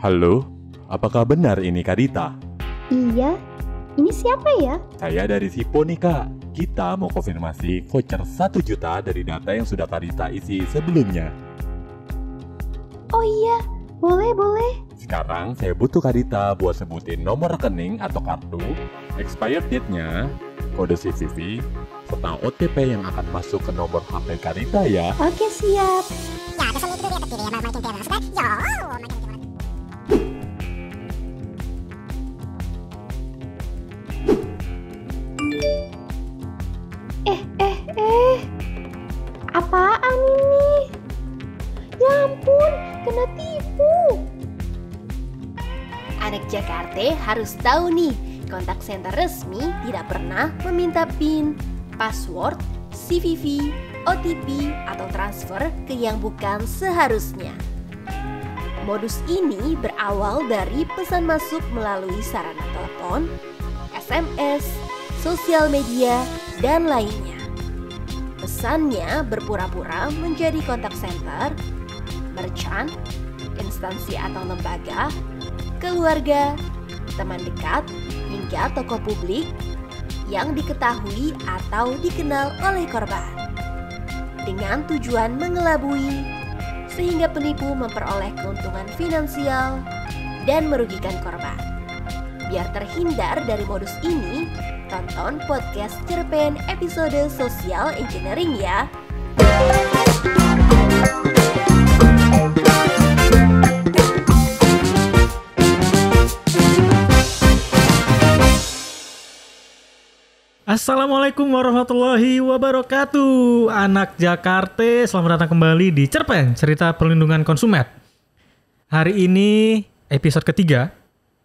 Halo, apakah benar ini Kak Dita? Iya, ini siapa ya? Saya dari Sipo nih Kak. Kita mau konfirmasi voucher 1 juta dari data yang sudah Kak Dita isi sebelumnya. Oh iya, boleh. Sekarang saya butuh Kak Dita buat sebutin nomor rekening atau kartu, expired date-nya, kode CVV, serta OTP yang akan masuk ke nomor HP Kak Dita ya. Oke, siap. Apaan ini? Ya ampun, kena tipu. Anak Jakarta harus tahu nih, kontak center resmi tidak pernah meminta PIN, password, CVV, OTP, atau transfer ke yang bukan seharusnya. Modus ini berawal dari pesan masuk melalui sarana telepon, SMS, sosial media, dan lainnya. Pesannya berpura-pura menjadi kontak center, merchant, instansi atau lembaga, keluarga, teman dekat, hingga toko publik yang diketahui atau dikenal oleh korban. Dengan tujuan mengelabui, sehingga penipu memperoleh keuntungan finansial dan merugikan korban. Biar terhindar dari modus ini, tonton podcast Cerpen episode Social Engineering ya. Assalamualaikum warahmatullahi wabarakatuh. Anak Jakarta, selamat datang kembali di Cerpen, cerita perlindungan konsumen. Hari ini episode ketiga.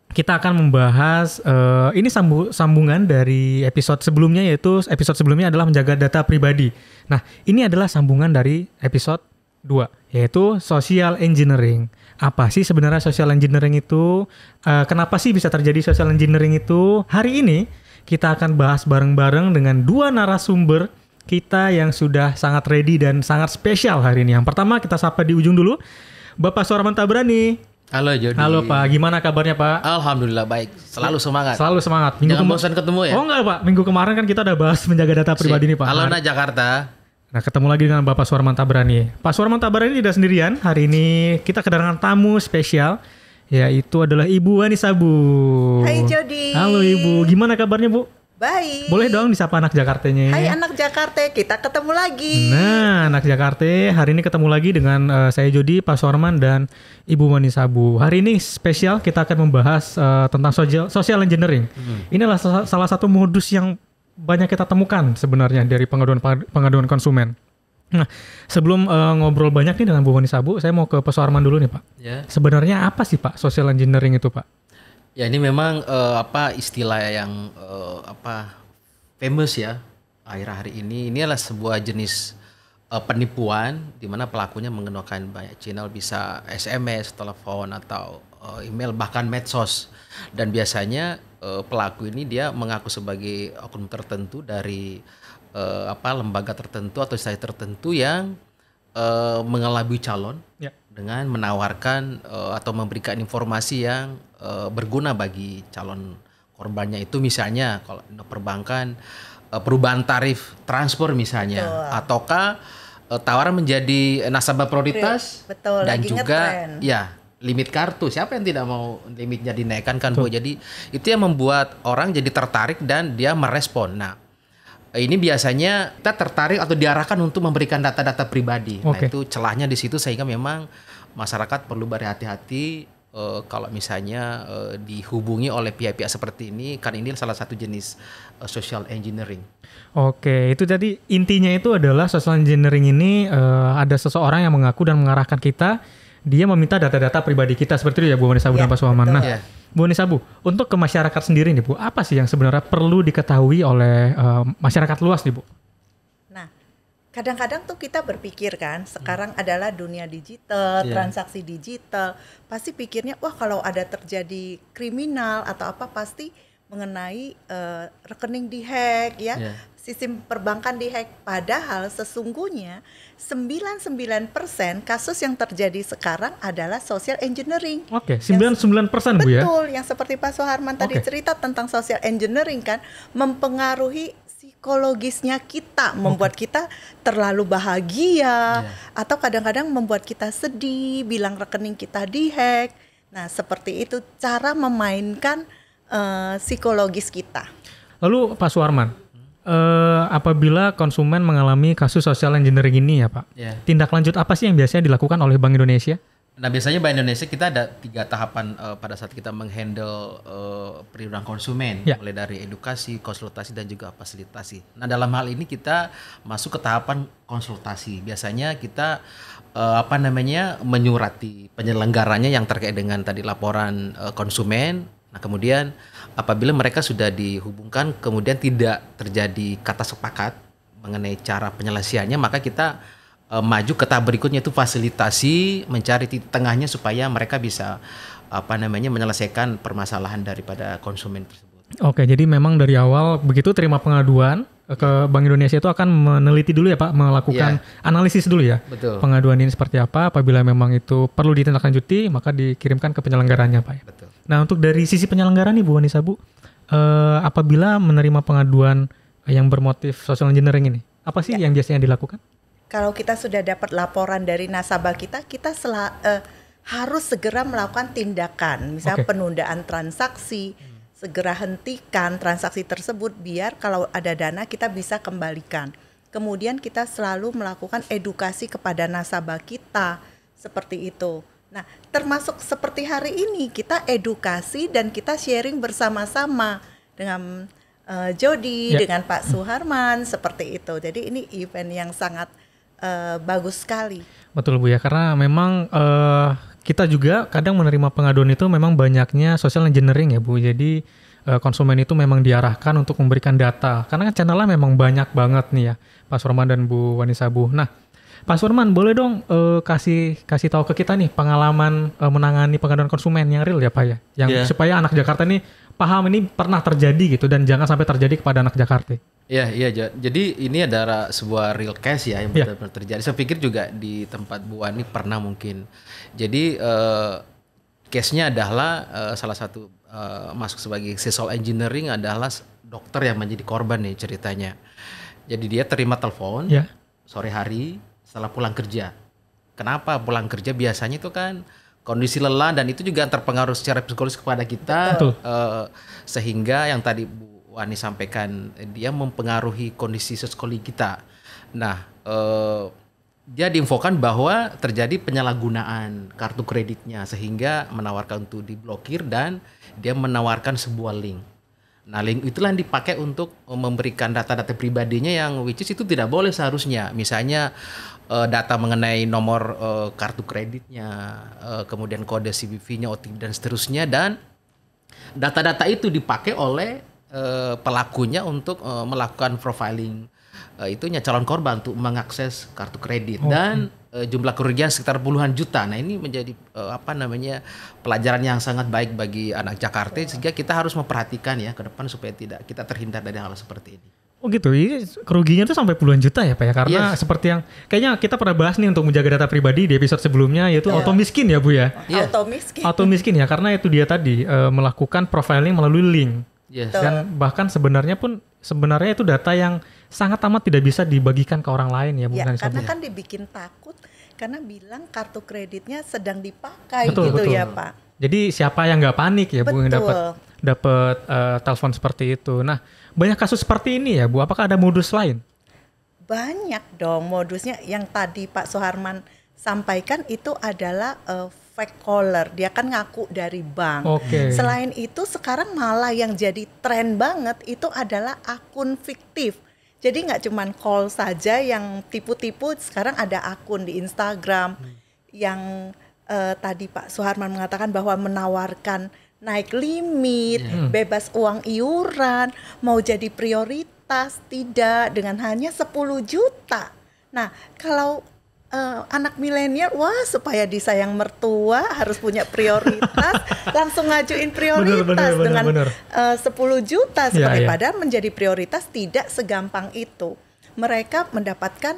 Kita akan membahas ini sambungan dari episode sebelumnya, yaitu episode sebelumnya adalah menjaga data pribadi. Nah, ini adalah sambungan dari episode 2, yaitu social engineering. Apa sih sebenarnya social engineering itu? Kenapa sih bisa terjadi social engineering itu? Hari ini kita akan bahas bareng-bareng dengan dua narasumber kita yang sudah sangat ready dan sangat spesial hari ini. Yang pertama kita sapa di ujung dulu, Bapak Suarman Tabrani. Halo Jody. Halo Pak, gimana kabarnya Pak? Alhamdulillah baik, selalu semangat. Selalu semangat. Jangan bosan ketemu ya? Oh enggak Pak, minggu kemarin kan kita udah bahas menjaga data pribadi nih Pak. Halo anak Jakarta. Nah, ketemu lagi dengan Bapak Suarman Tabrani. Pak Suarman Tabrani tidak sendirian. Hari ini kita kedatangan tamu spesial, yaitu adalah Ibu Wani Sabu. Hai Jody. Halo Ibu, gimana kabarnya Bu? Baik. Boleh dong disapa anak Jakartanya. Hai anak Jakarta, kita ketemu lagi. Nah, anak Jakarta, hari ini ketemu lagi dengan saya Jody, Pak Suarman, dan Ibu Wani Sabu. Hari ini spesial, kita akan membahas tentang social engineering. Ini adalah salah satu modus yang banyak kita temukan sebenarnya dari pengaduan konsumen. Nah, sebelum ngobrol banyak nih dengan Bu Wani Sabu, saya mau ke Pak Suarman dulu nih Pak. Ya. Sebenarnya apa sih Pak social engineering itu Pak? Ya ini memang istilah yang famous ya akhir-akhir ini. Ini adalah sebuah jenis penipuan di mana pelakunya menggunakan banyak channel, bisa SMS, telepon atau email, bahkan medsos. Dan biasanya pelaku ini dia mengaku sebagai oknum tertentu dari lembaga tertentu atau instansi tertentu yang mengelabui calon dengan menawarkan atau memberikan informasi yang berguna bagi calon korbannya. Itu misalnya kalau perbankan perubahan tarif transfer misalnya. Betul. Ataukah tawaran menjadi nasabah prioritas. Betul, dan lagi juga ngetren. Ya limit kartu. Siapa yang tidak mau limitnya dinaikkan kan Bu? Jadi itu yang membuat orang jadi tertarik dan dia merespon. Nah, ini biasanya kita tertarik atau diarahkan untuk memberikan data-data pribadi. Nah, itu celahnya di situ, sehingga memang masyarakat perlu berhati-hati kalau misalnya dihubungi oleh pihak-pihak seperti ini, kan ini salah satu jenis social engineering. Oke, itu jadi intinya itu adalah social engineering ini ada seseorang yang mengaku dan mengarahkan kita, dia meminta data-data pribadi kita, seperti itu ya Bu Wani Sabu dan Pak Suarman. Nah, Bu Wani Sabu, untuk ke masyarakat sendiri nih Bu, apa sih yang sebenarnya perlu diketahui oleh masyarakat luas nih Bu? Kadang-kadang tuh kita berpikir kan, sekarang adalah dunia digital, transaksi digital. Pasti pikirnya, wah kalau ada terjadi kriminal atau apa, pasti mengenai rekening dihack ya. sistem perbankan dihack. Padahal sesungguhnya 99% kasus yang terjadi sekarang adalah social engineering. Oke, 99% Bu ya. Betul, yang seperti Pak Suharman tadi cerita tentang social engineering kan, mempengaruhi psikologisnya kita, membuat kita terlalu bahagia, atau kadang-kadang membuat kita sedih, bilang rekening kita dihack. Nah, seperti itu cara memainkan psikologis kita. Lalu Pak Suharman, apabila konsumen mengalami kasus social engineering ini ya Pak, tindak lanjut apa sih yang biasanya dilakukan oleh Bank Indonesia? Nah, biasanya Bank Indonesia kita ada 3 tahapan pada saat kita menghandle perlindungan konsumen, mulai dari edukasi, konsultasi, dan juga fasilitasi. Nah, dalam hal ini kita masuk ke tahapan konsultasi. Biasanya kita menyurati penyelenggaranya yang terkait dengan tadi laporan konsumen. Nah, kemudian apabila mereka sudah dihubungkan, kemudian tidak terjadi kata sepakat mengenai cara penyelesaiannya, maka kita maju ke tahap berikutnya, itu fasilitasi, mencari titik tengahnya supaya mereka bisa menyelesaikan permasalahan daripada konsumen tersebut. Oke, jadi memang dari awal begitu terima pengaduan ke Bank Indonesia itu akan meneliti dulu ya Pak, melakukan analisis dulu ya. Betul. Pengaduan ini seperti apa, apabila memang itu perlu ditindaklanjuti maka dikirimkan ke penyelenggaranya Pak ya. Betul. Nah, untuk dari sisi penyelenggara nih Bu Wanisa Bu, apabila menerima pengaduan yang bermotif social engineering ini, apa sih yang biasanya dilakukan? Kalau kita sudah dapat laporan dari nasabah kita harus segera melakukan tindakan, misalnya penundaan transaksi, segera hentikan transaksi tersebut biar kalau ada dana kita bisa kembalikan. Kemudian kita selalu melakukan edukasi kepada nasabah kita, seperti itu. Nah, termasuk seperti hari ini kita edukasi dan kita sharing bersama-sama dengan Jody, dengan Pak Suharman, seperti itu. Jadi ini event yang sangat bagus sekali. Betul Bu ya, karena memang kita juga kadang menerima pengaduan itu memang banyaknya social engineering ya Bu. Jadi konsumen itu memang diarahkan untuk memberikan data, karena kan channelnya memang banyak banget nih ya Pak Suharman dan Bu Wanisa Bu. Nah Pak Suharman boleh dong kasih tahu ke kita nih pengalaman menangani pengaduan konsumen yang real ya Pak ya, yang supaya anak Jakarta nih paham ini pernah terjadi gitu dan jangan sampai terjadi kepada anak Jakarta. Iya. Jadi ini adalah sebuah real case ya yang benar-benar terjadi. Saya pikir juga di tempat Bu Wani pernah mungkin. Jadi case-nya adalah salah satu masuk sebagai social engineering adalah dokter yang menjadi korban nih ceritanya. Jadi dia terima telepon sore hari setelah pulang kerja. Kenapa pulang kerja? Biasanya itu kan kondisi lelah dan itu juga terpengaruh secara psikologis kepada kita. Sehingga yang tadi Bu Wani sampaikan, dia mempengaruhi kondisi psikologi kita. Nah, dia diinfokan bahwa terjadi penyalahgunaan kartu kreditnya sehingga menawarkan untuk diblokir dan dia menawarkan sebuah link. Nah, link itulah yang dipakai untuk memberikan data-data pribadinya yang which is itu tidak boleh seharusnya. Misalnya data mengenai nomor kartu kreditnya, kemudian kode CVV-nya, OTP dan seterusnya, dan data-data itu dipakai oleh pelakunya untuk melakukan profiling itunya calon korban untuk mengakses kartu kredit dan jumlah kerugian sekitar puluhan juta. Nah, ini menjadi pelajaran yang sangat baik bagi anak Jakarta sehingga kita harus memperhatikan ya ke depan supaya tidak kita terhindar dari hal seperti ini. Oh gitu, ini kerugiannya tuh sampai puluhan juta ya Pak ya, karena seperti yang kayaknya kita pernah bahas nih untuk menjaga data pribadi di episode sebelumnya, yaitu auto miskin ya Bu ya. Auto miskin ya, karena itu dia tadi melakukan profiling melalui link. Dan bahkan sebenarnya itu data yang sangat amat tidak bisa dibagikan ke orang lain ya Bu. Karena kan dibikin takut karena bilang kartu kreditnya sedang dipakai gitu ya Pak. Jadi siapa yang nggak panik ya Bu yang dapat telepon seperti itu. Nah, banyak kasus seperti ini ya Bu. Apakah ada modus lain? Banyak dong modusnya. Yang tadi Pak Suharman sampaikan itu adalah fake caller, dia kan ngaku dari bank. Selain itu sekarang malah yang jadi tren banget itu adalah akun fiktif. Jadi nggak cuman call saja yang tipu-tipu, sekarang ada akun di Instagram yang tadi Pak Suharman mengatakan bahwa menawarkan naik limit, bebas uang iuran, mau jadi prioritas, tidak dengan hanya 10 juta. Nah, kalau anak milenial, wah supaya disayang mertua harus punya prioritas, langsung ngajuin prioritas dengan 10 juta sebagai padahal menjadi prioritas tidak segampang itu. Mereka mendapatkan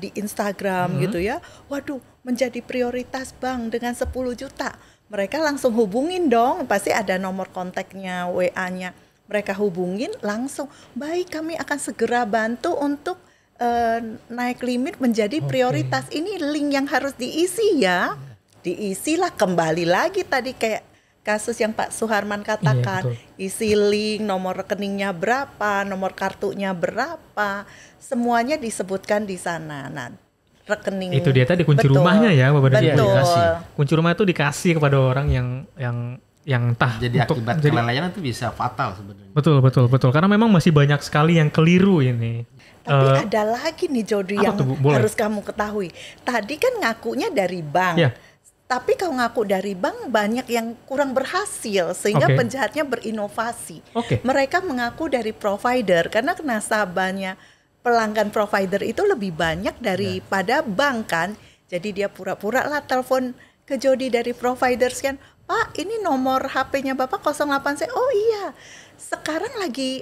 di Instagram gitu ya, waduh menjadi prioritas Bang dengan 10 juta. Mereka langsung hubungin dong, pasti ada nomor kontaknya, WA-nya. Mereka hubungin langsung, baik kami akan segera bantu untuk naik limit menjadi prioritas. Ini link yang harus diisi ya. Diisilah kembali lagi tadi kayak kasus yang Pak Suharman katakan. Isi link, nomor rekeningnya berapa, nomor kartunya berapa. Semuanya disebutkan di sana. Nah, rekening. Itu dia tadi kunci rumahnya ya, Bapak dan Ibu. Kunci rumah itu dikasih kepada orang yang entah jadi akibat kelalaian itu bisa fatal sebenarnya. Betul. Karena memang masih banyak sekali yang keliru ini. Tapi ada lagi nih Jody yang harus kamu ketahui. Tadi kan ngakunya dari bank. Tapi kalau ngaku dari bank banyak yang kurang berhasil sehingga penjahatnya berinovasi. Mereka mengaku dari provider karena nasabahnya pelanggan provider itu lebih banyak daripada bank kan. Jadi dia pura-pura lah telepon ke Jody dari provider kan. Pak, ini nomor HP-nya Bapak 08 saya. Oh iya. Sekarang lagi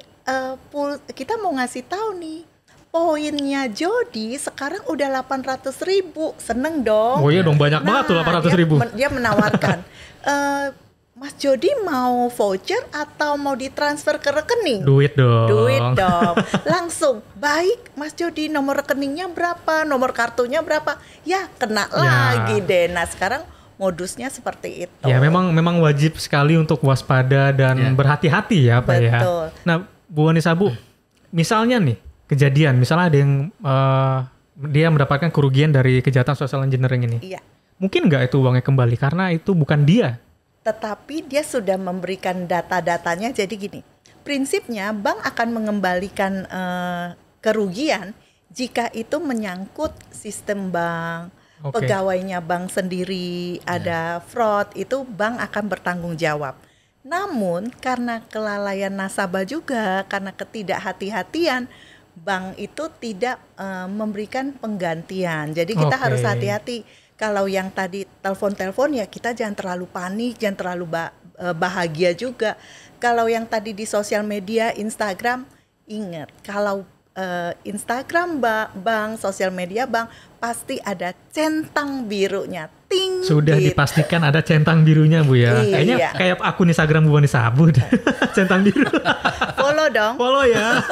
kita mau ngasih tahu nih. Poinnya Jody sekarang udah 800.000. Seneng dong. Oh iya dong, banyak banget tuh 800.000. Dia menawarkan, Mas Jody mau voucher atau mau ditransfer ke rekening? Duit dong. Langsung, baik Mas Jody nomor rekeningnya berapa, nomor kartunya berapa? Ya kena lagi deh. Nah sekarang modusnya seperti itu. Ya memang wajib sekali untuk waspada dan berhati-hati ya Pak ya. Nah Bu Anissa Bu, misalnya nih kejadian, misalnya ada yang dia mendapatkan kerugian dari kejahatan social engineering ini. Iya. Mungkin nggak itu uangnya kembali karena itu bukan dia. Tetapi dia sudah memberikan data-datanya. Jadi gini, prinsipnya bank akan mengembalikan kerugian jika itu menyangkut sistem bank, pegawainya bank sendiri, ada fraud, itu bank akan bertanggung jawab. Namun karena kelalaian nasabah juga, karena ketidakhati-hatian, bank itu tidak memberikan penggantian. Jadi kita harus hati-hati. Kalau yang tadi telepon-telepon ya kita jangan terlalu panik, jangan terlalu bahagia juga. Kalau yang tadi di sosial media, Instagram, ingat kalau Instagram bank, sosial media bank, pasti ada centang birunya. Ting, sudah gitu. Dipastikan ada centang birunya Bu ya. Kayaknya kayak akun Instagram Bu Anissa Bu. Centang biru. Follow dong. Follow ya.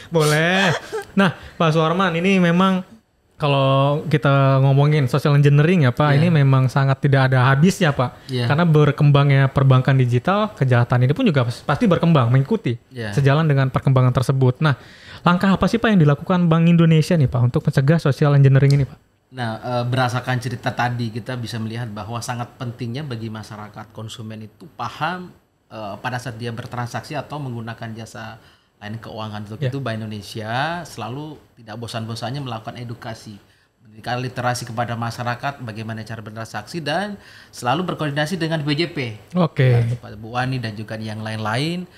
Boleh. Nah Pak Suharman, ini memang kalau kita ngomongin social engineering ya Pak, ini memang sangat tidak ada habisnya Pak. Karena berkembangnya perbankan digital, kejahatan ini pun juga pasti berkembang, mengikuti sejalan dengan perkembangan tersebut. Nah, langkah apa sih Pak yang dilakukan Bank Indonesia nih Pak untuk mencegah social engineering ini Pak? Nah, berdasarkan cerita tadi kita bisa melihat bahwa sangat pentingnya bagi masyarakat konsumen itu paham pada saat dia bertransaksi atau menggunakan jasa lain keuangan. Untuk itu Bank Indonesia selalu tidak bosan-bosannya melakukan edukasi, memberikan literasi kepada masyarakat bagaimana cara bertransaksi dan selalu berkoordinasi dengan BJP. Kepada Bu Wani dan juga yang lain-lain.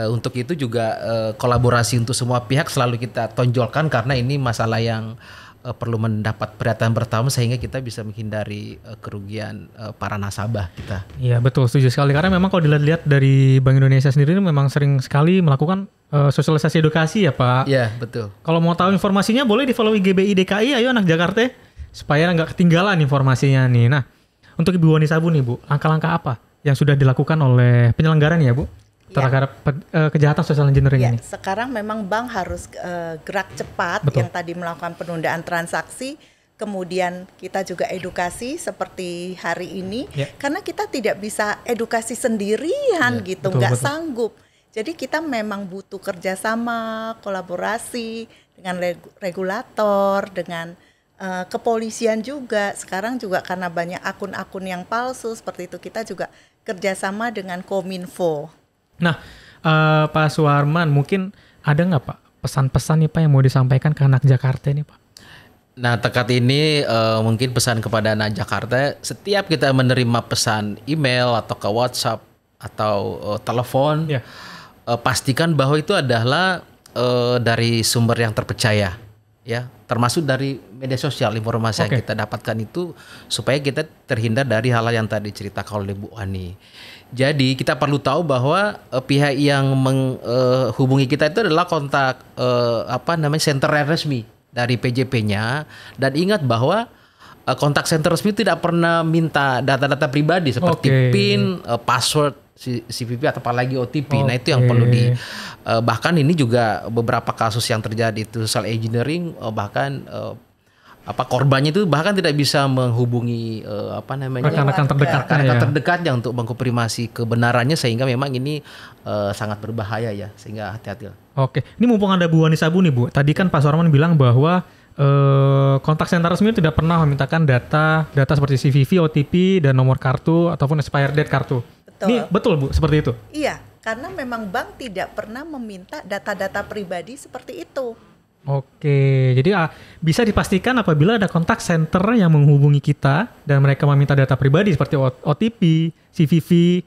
Untuk itu juga kolaborasi untuk semua pihak selalu kita tonjolkan karena ini masalah yang perlu mendapat perhatian pertama sehingga kita bisa menghindari kerugian para nasabah kita. Iya betul, setuju sekali karena memang kalau dilihat dari Bank Indonesia sendiri memang sering sekali melakukan sosialisasi edukasi ya Pak. Iya betul. Kalau mau tahu informasinya boleh di follow GBI DKI, ayo anak Jakarta supaya nggak ketinggalan informasinya nih. Nah untuk Ibu Anissa Bu nih Bu, langkah-langkah apa yang sudah dilakukan oleh penyelenggara nih ya Bu? Terhadap kejahatan social engineering ini. Sekarang memang bank harus gerak cepat. Yang tadi melakukan penundaan transaksi, kemudian kita juga edukasi seperti hari ini, karena kita tidak bisa edukasi sendirian gitu, nggak sanggup. Jadi kita memang butuh kerjasama, kolaborasi dengan regulator, dengan kepolisian juga. Sekarang juga karena banyak akun-akun yang palsu seperti itu, kita juga kerjasama dengan Kominfo. Nah, Pak Suharman, mungkin ada nggak Pak pesan-pesan nih Pak yang mau disampaikan ke anak Jakarta nih Pak? Nah, tekat ini mungkin pesan kepada anak Jakarta, setiap kita menerima pesan email atau ke WhatsApp atau telepon, pastikan bahwa itu adalah dari sumber yang terpercaya. ya, termasuk dari media sosial informasi yang kita dapatkan itu supaya kita terhindar dari hal yang tadi ceritakan oleh Bu Ani. Jadi kita perlu tahu bahwa pihak yang menghubungi kita itu adalah kontak center resmi dari PJP-nya, dan ingat bahwa kontak center resmi tidak pernah minta data-data pribadi seperti PIN, password CVV atau apalagi OTP. Nah itu yang perlu bahkan ini juga beberapa kasus yang terjadi itu social engineering, bahkan korbannya itu bahkan tidak bisa menghubungi rekan-rekan terdekatnya untuk mengkonfirmasi kebenarannya, sehingga memang ini sangat berbahaya ya, sehingga hati-hati. Oke, ini mumpung ada Bu Wani Sabu nih Bu, tadi kan Pak Suharman bilang bahwa kontak center resmi tidak pernah memintakan data seperti CVV, OTP, dan nomor kartu ataupun expired date kartu. Betul. Ini betul Bu, seperti itu? Iya, karena memang bank tidak pernah meminta data-data pribadi seperti itu. Oke, jadi bisa dipastikan apabila ada kontak center yang menghubungi kita dan mereka meminta data pribadi seperti OTP, CVV,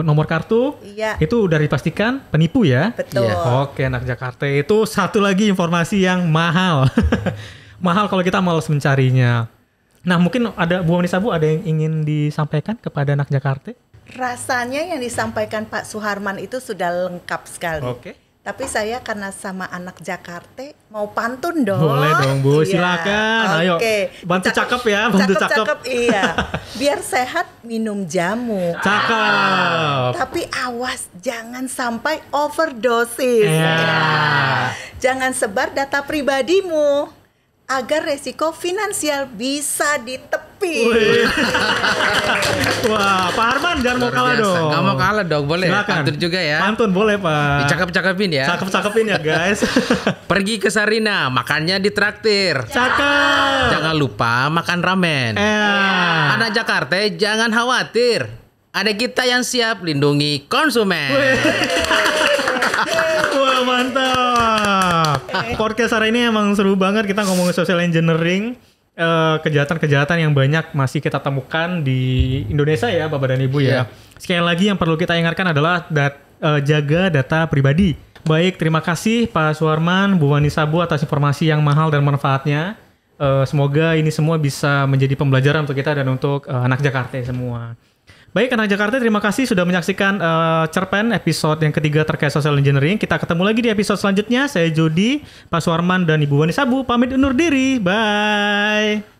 nomor kartu, itu udah dipastikan penipu ya? Betul. Oke, anak Jakarta itu satu lagi informasi yang mahal. Mahal kalau kita malas mencarinya. Nah, mungkin ada Bu Wani Sabu ada yang ingin disampaikan kepada anak Jakarta? Rasanya yang disampaikan Pak Suharman itu sudah lengkap sekali. Oke. Tapi saya karena sama anak Jakarta mau pantun dong. Boleh dong Bu, silakan. Ayo, bantu cakep ya, bantu cakep. Iya, biar sehat minum jamu. Cakep. Tapi awas, jangan sampai overdosis. Jangan sebar data pribadimu agar resiko finansial bisa ditepi. Wah, Pak Harman jangan mau kalah dong. Nggak mau kalah dong, boleh. Silakan. Pantun juga ya. Pantun boleh Pak. Dicakep-cakepin ya. Cakep-cakepin ya guys. Pergi ke Sarina, makannya di traktir. Cakep. Jangan lupa makan ramen. Anak Jakarta jangan khawatir. Ada kita yang siap lindungi konsumen. Wah mantap. Podcast hari ini emang seru banget, kita ngomongin social engineering, kejahatan-kejahatan yang banyak masih kita temukan di Indonesia ya Bapak dan Ibu ya. Sekali lagi yang perlu kita ingatkan adalah jaga data pribadi. Baik, terima kasih Pak Suharman, Bu Wani Sabu atas informasi yang mahal dan manfaatnya. Semoga ini semua bisa menjadi pembelajaran untuk kita dan untuk anak Jakarta semua. Baik, anak Jakarta, terima kasih sudah menyaksikan Cerpen episode yang ketiga terkait social engineering. Kita ketemu lagi di episode selanjutnya. Saya Jody, Pak Suharman, dan Ibu Wani Sabu pamit undur diri. Bye.